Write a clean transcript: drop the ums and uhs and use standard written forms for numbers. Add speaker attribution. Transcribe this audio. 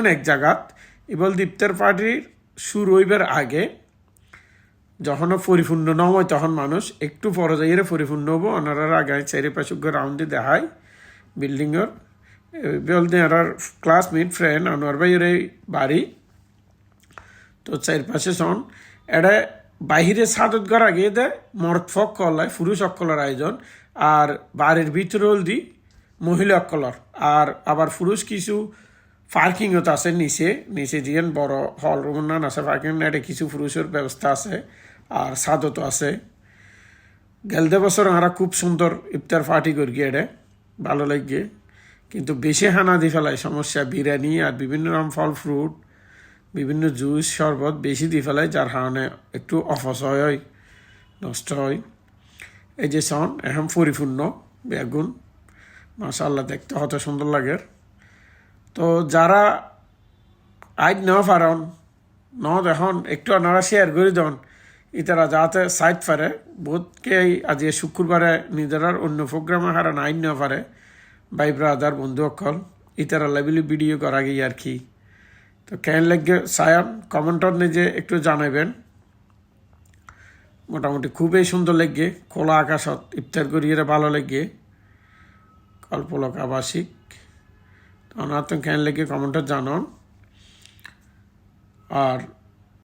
Speaker 1: এক জায়গাত এবার ইফতার পার্টির শুরু হইবার আগে যখন পরিপূর্ণ নয় তখন মানুষ একটু পরে যাইয়ে পরিপূর্ণ হবো ওনারা আগে চারিপাশে রাউন্ডে দেখায় বিল্ডিংয়ের বলতে আর ক্লাসমেট ফ্রেন্ড আনোয়ার ভাইয়ের এই বাড়ি তো চারপাশে শোন এটা বাহিরে সাদত ঘর আগে দেয় মর্দ ফক কলায় পুরুষ অকলার আয়োজন আর বাড়ির ভিতরে দি মহিলা অকলার আর আবার পুরুষ কিছু পার্কিংও তো আছে নিচে যেন বড় হল রুম না আছে পার্কিং এটা কিছু পুরুষের ব্যবস্থা আছে আর সাদতও আছে গেলদে বছর আমরা খুব সুন্দর ইফতার পার্টি করি এটা ভালো লাগে কিন্তু বেশি হানা দিয়ে ফেলায় সমস্যা বিরিয়ানি আর বিভিন্ন রকম ফল ফ্রুট বিভিন্ন জুস শরবত বেশি দিয়ে ফেলায় যার কারণে একটু অপচয় হয় নষ্ট হয় এই যে সন এখন পরিপূর্ণ বেগুন মাশাআল্লাহ দেখতে হতে সুন্দর লাগে তো যারা আইড নেওয়া পারেন এখন একটু আপনারা শেয়ার করে দেন ইতারা যাতে সাইড পারে বোধকে আজ শুক্রবারে নিজেরার অন্য প্রোগ্রামে হারা আইন নেওয়া পারে ভাই ব্রাদার বন্ধু অকল ইতারা লেভেলি ভিডিও করা গিয়ে আর কি তো কেন লাগে সায়ান কমেন্টর নিজে একটু জানাবেন মোটামুটি খুবই সুন্দর লাগে খোলা আকাশত ইফতার করিয়ে ভালো লাগে কল্পলক আবাসিক ওনার তো কেন লাগে কমেন্টর জানান আর